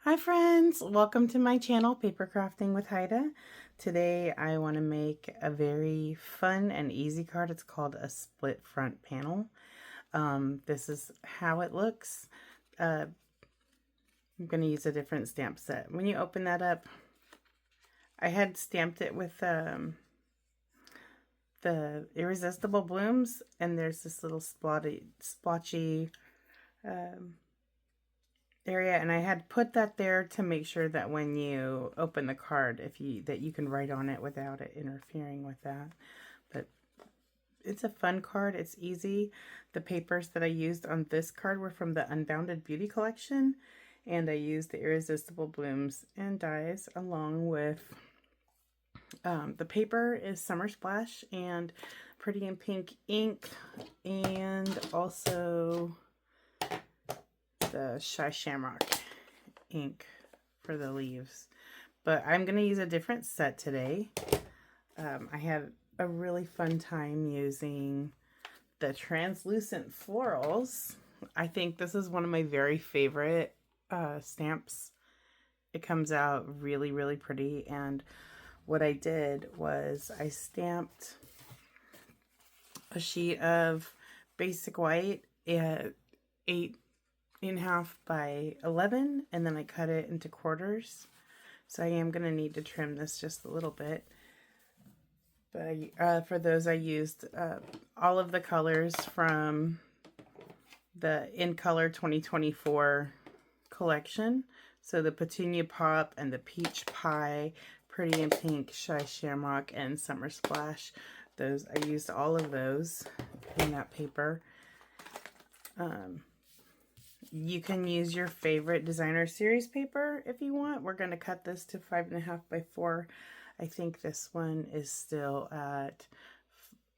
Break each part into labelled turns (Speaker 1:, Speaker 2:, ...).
Speaker 1: Hi friends, welcome to my channel, Paper Crafting with Haida. Today I want to make a very fun and easy card. It's called a split front panel. This is how it looks. I'm going to use a different stamp set. When you open that up, I had stamped it with the Irresistible Blooms, and there's this little splotchy area, and I had put that there to make sure that when you open the card, that you can write on it without it interfering with that. But it's a fun card. It's easy. The papers that I used on this card were from the Unbounded Beauty collection, and I used the Irresistible Blooms and dies along with the paper is Summer Splash and Pretty in Pink ink, and also the Shamrock ink for the leaves. But I'm going to use a different set today. I had a really fun time using the translucent florals. I think this is one of my very favorite stamps. It comes out really, really pretty. And what I did was I stamped a sheet of basic white at 8.5 by 11, and then I cut it into quarters. So I am going to need to trim this just a little bit. But for those I used all of the colors from the In Color 2024 collection. So the Petunia Pop and the Peach Pie, Pretty in Pink, Shamrock, and Summer Splash. I used all of those in that paper. You can use your favorite designer series paper if you want. We're going to cut this to 5.5 by 4. I think this one is still at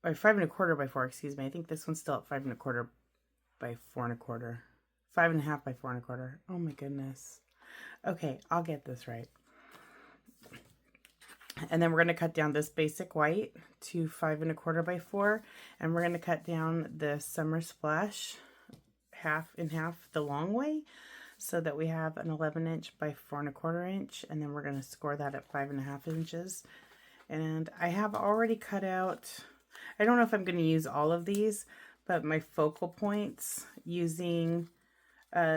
Speaker 1: 5.25 by 4, excuse me. I think this one's still at 5.25 by 4.25. 5.5 by 4.25. Oh my goodness. Okay, I'll get this right. And then we're going to cut down this basic white to 5.25 by 4. And we're going to cut down the Summer Splash half in half the long way, so that we have an 11-inch by 4.25 inch, and then we're going to score that at 5.5 inches. And I have already cut out, I don't know if I'm going to use all of these, but my focal points using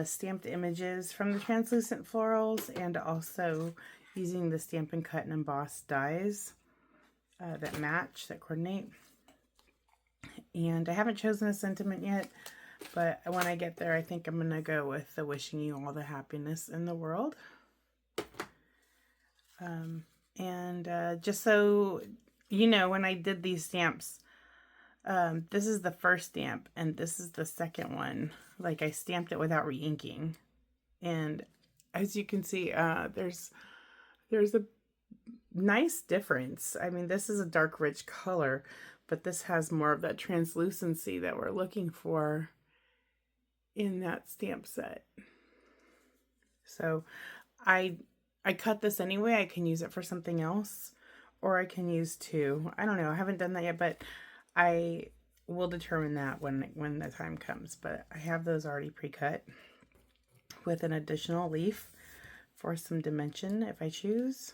Speaker 1: stamped images from the translucent florals, and also using the Stampin' Cut and Emboss dies that match, that coordinate. And I haven't chosen a sentiment yet, but when I get there, I think I'm going to go with the wishing you all the happiness in the world. Just so you know, when I did these stamps, this is the first stamp, and this is the second one. Like, I stamped it without re-inking. And as you can see, there's a nice difference. I mean, this is a dark, rich color, but this has more of that translucency that we're looking for in that stamp set. So I cut this anyway. I can use it for something else, or I can use two. I don't know. I haven't done that yet, but I will determine that when the time comes. But I have those already pre-cut with an additional leaf for some dimension if I choose.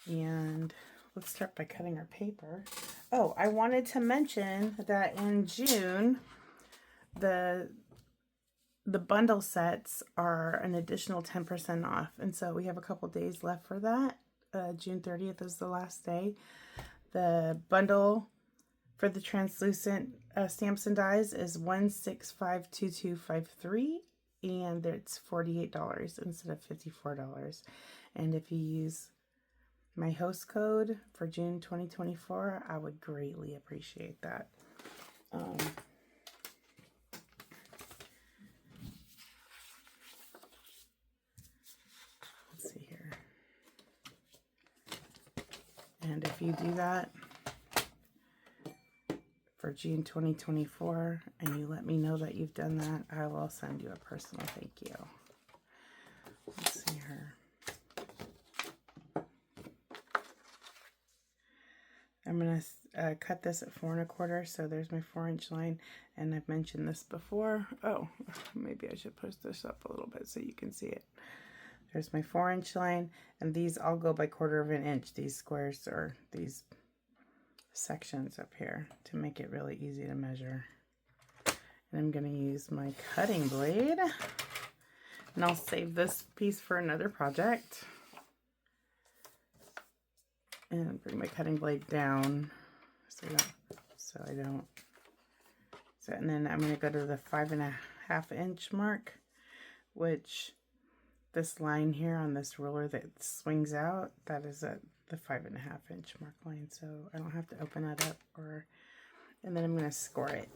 Speaker 1: And let's start by cutting our paper. Oh, I wanted to mention that in June, the bundle sets are an additional 10% off. And so we have a couple days left for that. June 30th is the last day. The bundle for the translucent stamps and dies is $1652253, and it's $48 instead of $54. And if you use my host code for June 2024, I would greatly appreciate that. Let's see here. And if you do that for June 2024 and you let me know that you've done that, I will send you a personal thank you. Let's see here. I'm going to cut this at 4.25, so there's my 4-inch line, and I've mentioned this before. Oh, maybe I should push this up a little bit so you can see it. Here's my 4-inch line, and these all go by 1/4 of an inch, these squares or these sections up here, to make it really easy to measure. And I'm going to use my cutting blade, and I'll save this piece for another project. And bring my cutting blade down so I don't. So, and then I'm going to go to the 5.5 inch mark, which this line here on this ruler that swings out, that is at the 5.5 inch mark line. So I don't have to open that up, and then I'm going to score it.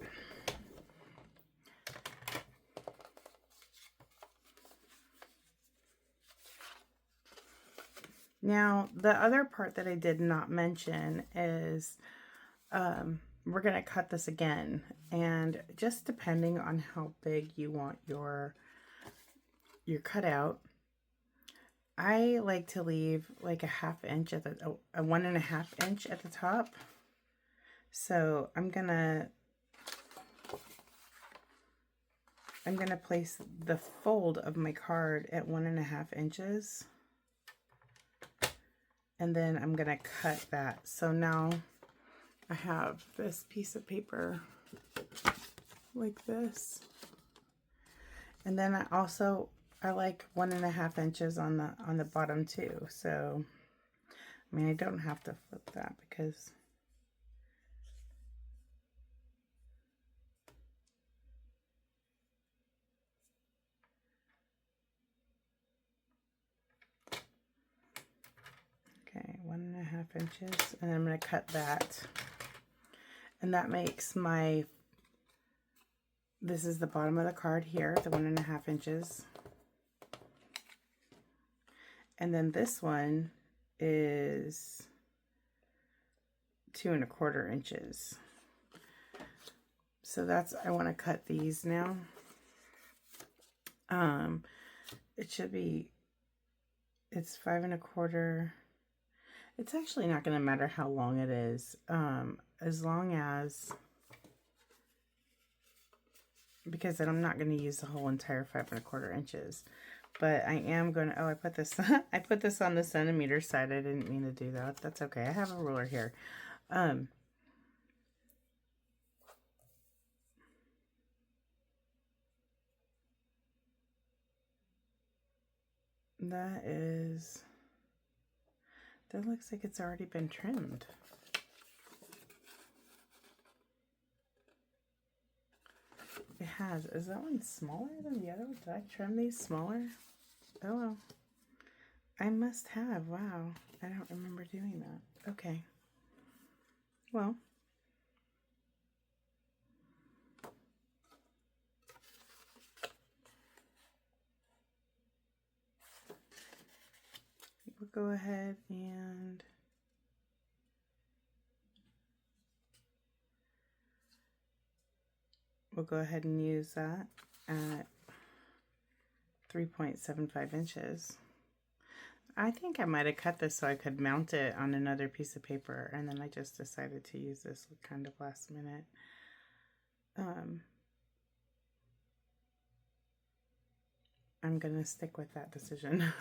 Speaker 1: Now, the other part that I did not mention is we're going to cut this again. And just depending on how big you want your cutout, I like to leave like a 1/2 inch at a 1.5 inch at the top. So I'm gonna place the fold of my card at 1.5 inches. And then I'm going to cut that. So now I have this piece of paper like this. And then I like 1.5 inches on the bottom too. So, I mean, I don't have to flip that because okay, 1.5 inches, and I'm going to cut that. And that makes this is the bottom of the card here, the 1.5 inches. And then this one is 2.25 inches. So I want to cut these now. It should be, it's 5.25. It's actually not going to matter how long it is, as long as, because then I'm not going to use the whole entire 5.25 inches. But I am going to, I put this, I put this on the centimeter side. I didn't mean to do that. That's okay. I have a ruler here. That looks like it's already been trimmed. It has. Is that one smaller than the other one? Did I trim these smaller? Oh well. I must have. Wow. I don't remember doing that. Okay. Well. We'll go ahead and use that at 3.75 inches. I think I might have cut this so I could mount it on another piece of paper, and then I just decided to use this kind of last minute. I'm gonna stick with that decision.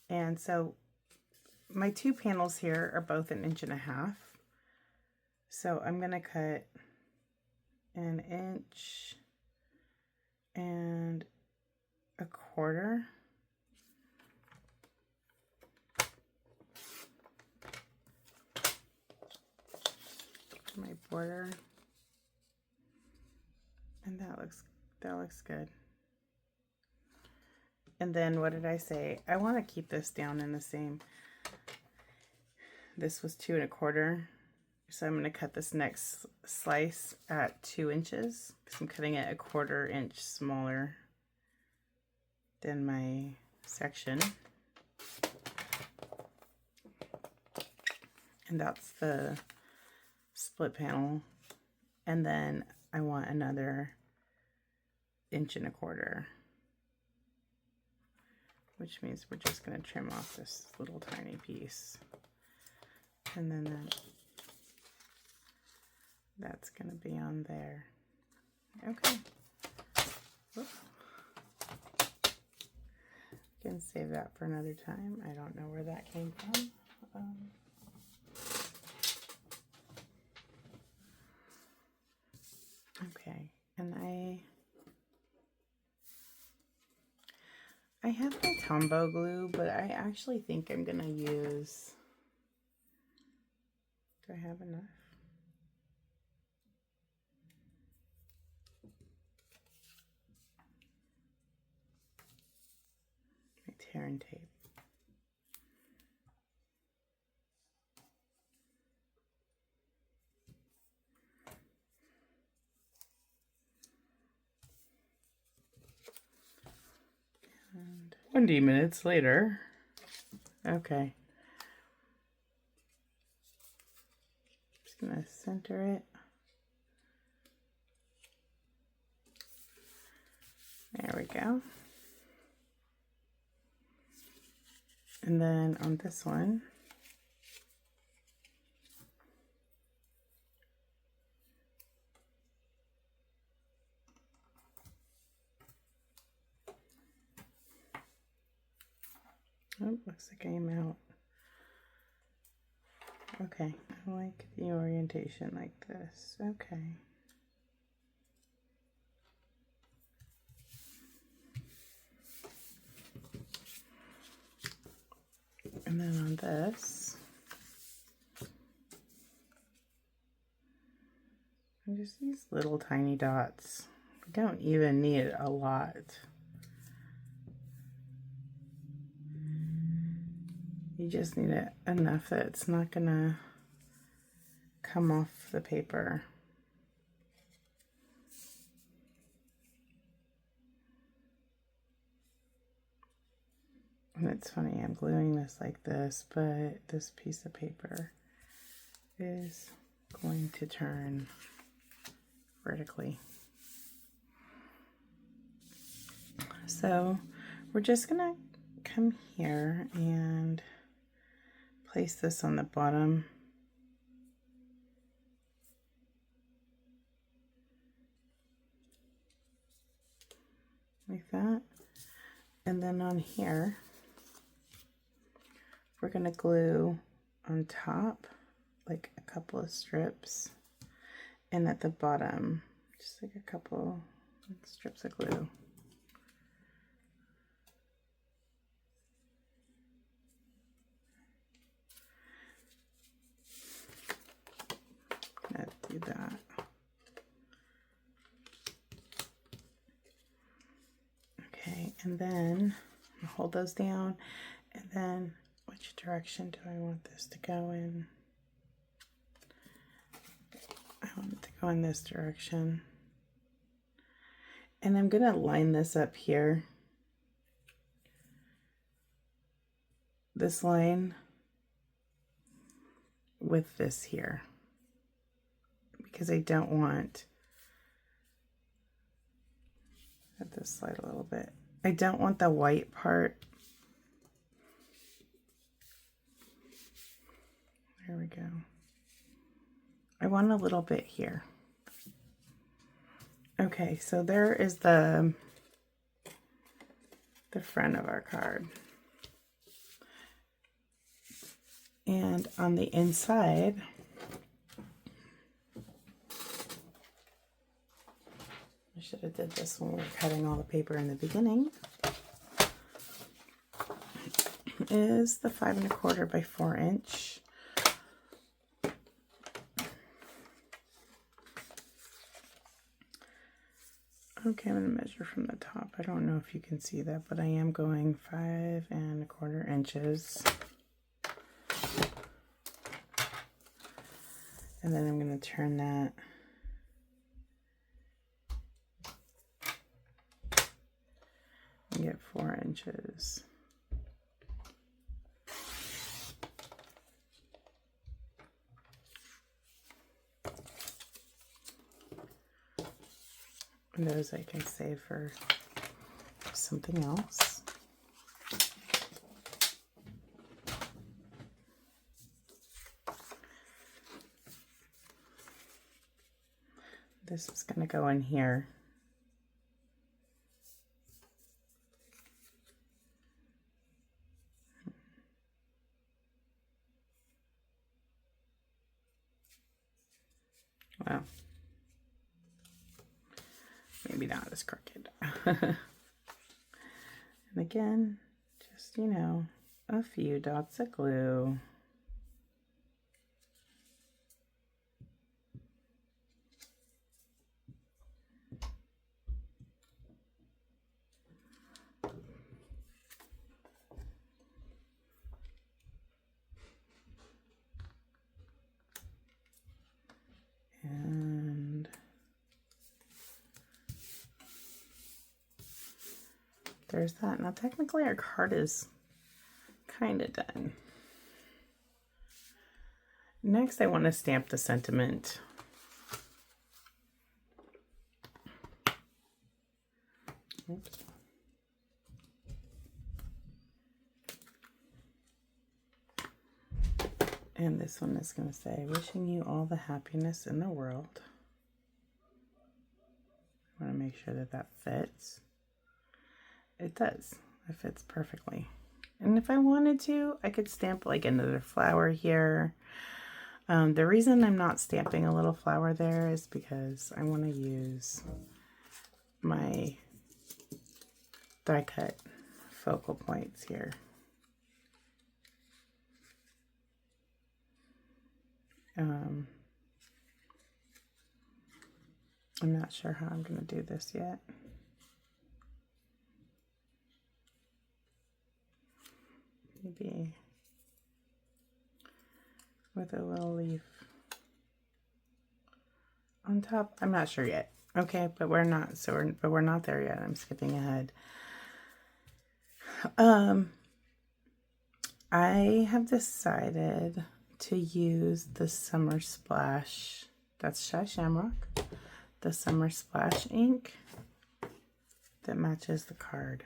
Speaker 1: And so my two panels here are both 1.5 inches. So I'm going to cut 1 1.25 inches. My border. And that looks good. And then what did I say? I want to keep this down in the same. This was 2.25. So I'm going to cut this next slice at 2 inches because I'm cutting it 1/4 inch smaller than my section. And that's the split panel. And then I want another 1.25 inches. Which means we're just going to trim off this little tiny piece. And then that's going to be on there. Okay. Can save that for another time. I don't know where that came from. Okay, and I have my Tombow glue, but I actually think I'm gonna use. Do I have enough? My tear and tape. And 20 minutes later. Okay. Just gonna center it. There we go. And then on this one, oh, looks like I am out. Okay, I like the orientation like this. Okay. And then on this, just these little tiny dots. We don't even need a lot. You just need it enough that it's not gonna come off the paper. And it's funny, I'm gluing this like this, but this piece of paper is going to turn vertically. So we're just gonna come here and place this on the bottom. Like that. And then on here, we're gonna glue on top, like a couple of strips, and at the bottom, just like a couple strips of glue. Let's do that. Okay, and then I'll hold those down, and then which direction do I want this to go in? I want it to go in this direction. And I'm gonna line this up here. This line with this here. Because I don't want, let this slide a little bit. I don't want the white part. There we go. I want a little bit here. Okay, so there is the front of our card. And on the inside, I should have did this when we were cutting all the paper in the beginning, is the 5 1/4 by 4 inch. Okay, I'm going to measure from the top. I don't know if you can see that, but I am going 5 1/4 inches. And then I'm going to turn that and get 4 inches. And those I can save for something else. This is going to go in here. Well, maybe not as crooked. And again, just, you know, a few dots of glue. And there's that. Now technically our card is kind of done. Next I want to stamp the sentiment. Oops. And this one is going to say, wishing you all the happiness in the world. I want to make sure that that fits. It does. It fits perfectly. And if I wanted to, I could stamp like another flower here. The reason I'm not stamping a little flower there is because I want to use my die cut focal points here. I'm not sure how I'm going to do this yet. Maybe with a little leaf on top. I'm not sure yet. Okay, but we're not. But we're not there yet. I'm skipping ahead. I have decided to use the Summer Splash. That's Shamrock. The Summer Splash ink that matches the card.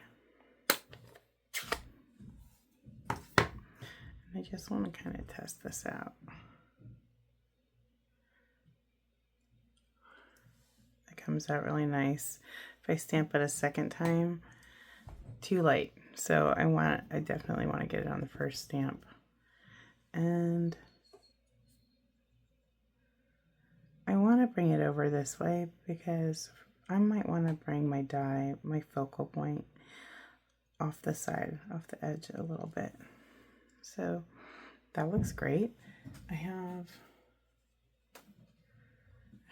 Speaker 1: And I just want to kind of test this out. It comes out really nice. If I stamp it a second time, too light. So I definitely want to get it on the first stamp. And I want to bring it over this way because I might want to bring my die, my focal point, off the side, off the edge a little bit. So that looks great. I had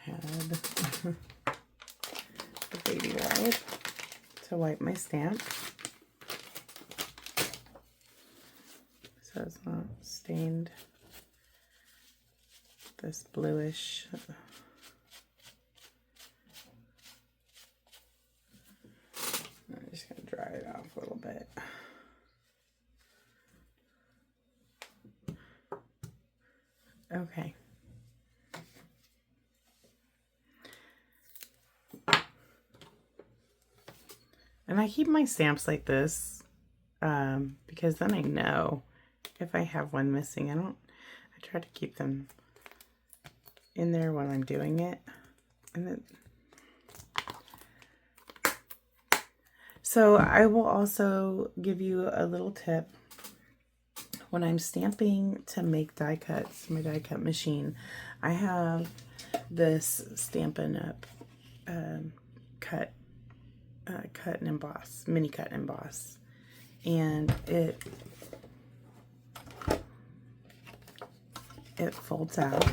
Speaker 1: the baby wipe to wipe my stamp so it's not stained this bluish. I'm just going to dry it off a little bit. Okay. And I keep my stamps like this because then I know if I have one missing. I try to keep them in there while I'm doing it. And then, so I will also give you a little tip. When I'm stamping to make die cuts, my die cut machine, I have this Stampin' Up cut and emboss, mini cut and emboss, and it folds out.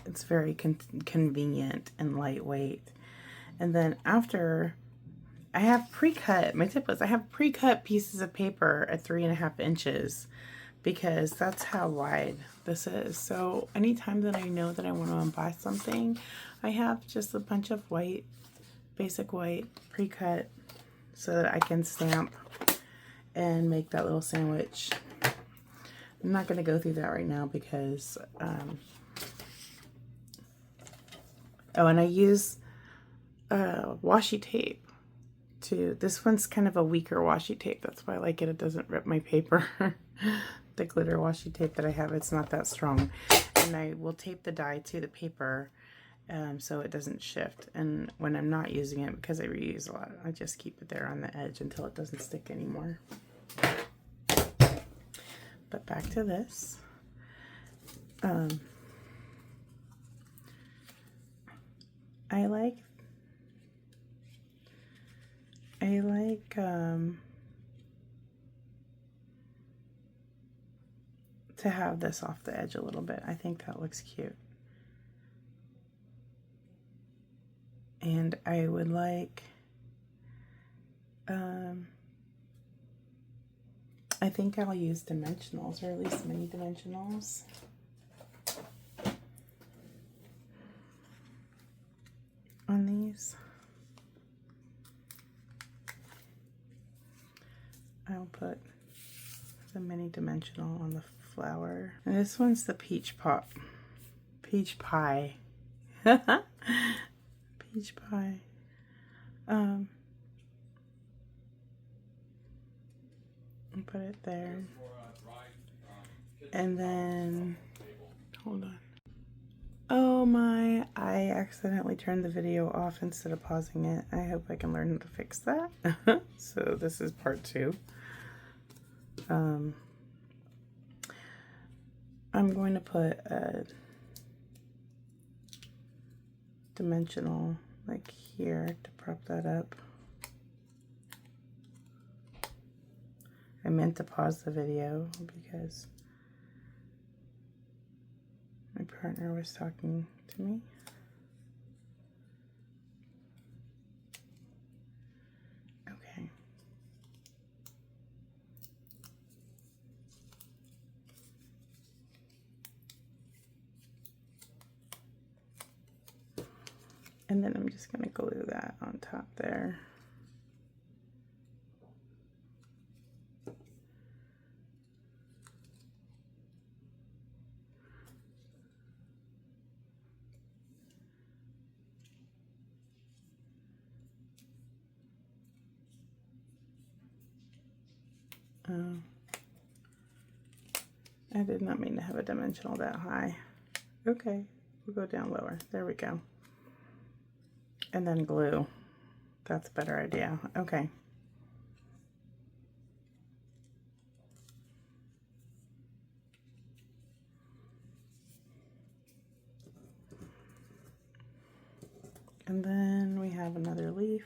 Speaker 1: It's very convenient and lightweight. And then after, I have pre-cut, my tip was I have pre-cut pieces of paper at 3.5 inches because that's how wide this is. So anytime that I know that I want to emboss something, I have just a bunch of white, basic white pre-cut so that I can stamp and make that little sandwich. I'm not going to go through that right now because, oh, and I use washi tape too. This one's kind of a weaker washi tape. That's why I like it. It doesn't rip my paper. The glitter washi tape that I have, it's not that strong. And I will tape the die to the paper so it doesn't shift. And when I'm not using it, because I reuse a lot, I just keep it there on the edge until it doesn't stick anymore. But back to this. I like to have this off the edge a little bit. I think that looks cute. And I would like, I think I'll use dimensionals, or at least mini dimensionals. On these. I'll put the mini dimensional on the flower. And this one's the peach pie. Peach pie. I'll put it there. And then, hold on. Oh my, I accidentally turned the video off instead of pausing it. I hope I can learn how to fix that. So this is part 2. I'm going to put a dimensional like here to prop that up. I meant to pause the video because my partner was talking to me. Okay. And then I'm just going to glue that on top there. I did not mean to have a dimensional that high. Okay, we'll go down lower. There we go. And then glue. That's a better idea. Okay. And then we have another leaf.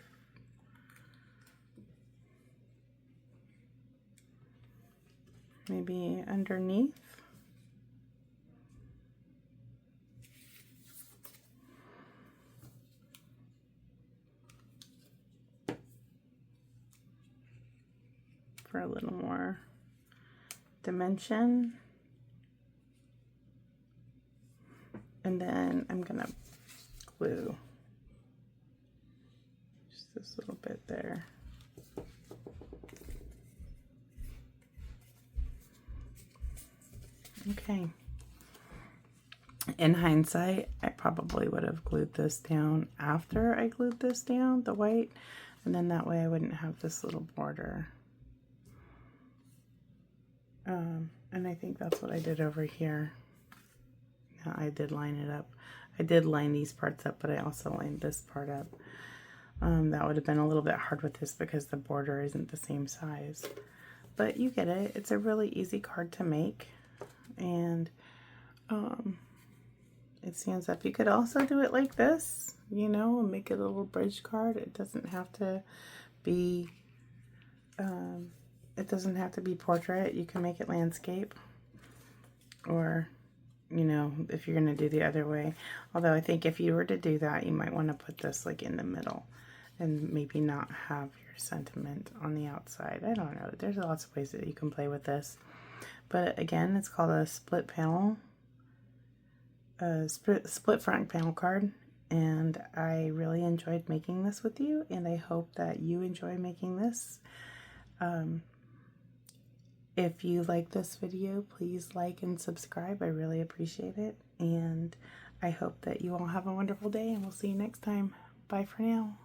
Speaker 1: Maybe underneath. For a little more dimension. And then I'm gonna glue just this little bit there. Okay. In hindsight, I probably would have glued this down after I glued this down, the white, and then that way I wouldn't have this little border. And I think that's what I did over here. Yeah, I did line it up. I did line these parts up, but I also lined this part up. That would have been a little bit hard with this because the border isn't the same size. But you get it. It's a really easy card to make. And it stands up. You could also do it like this, you know, and make it a little bridge card. It doesn't have to be portrait. You can make it landscape, or, you know, if you're going to do the other way. Although I think if you were to do that, you might want to put this like in the middle and maybe not have your sentiment on the outside. I don't know. There's lots of ways that you can play with this. But again, it's called a split panel, split front panel card. And I really enjoyed making this with you, and I hope that you enjoy making this. If you like this video, please like and subscribe. I really appreciate it. And I hope that you all have a wonderful day, and we'll see you next time. Bye for now.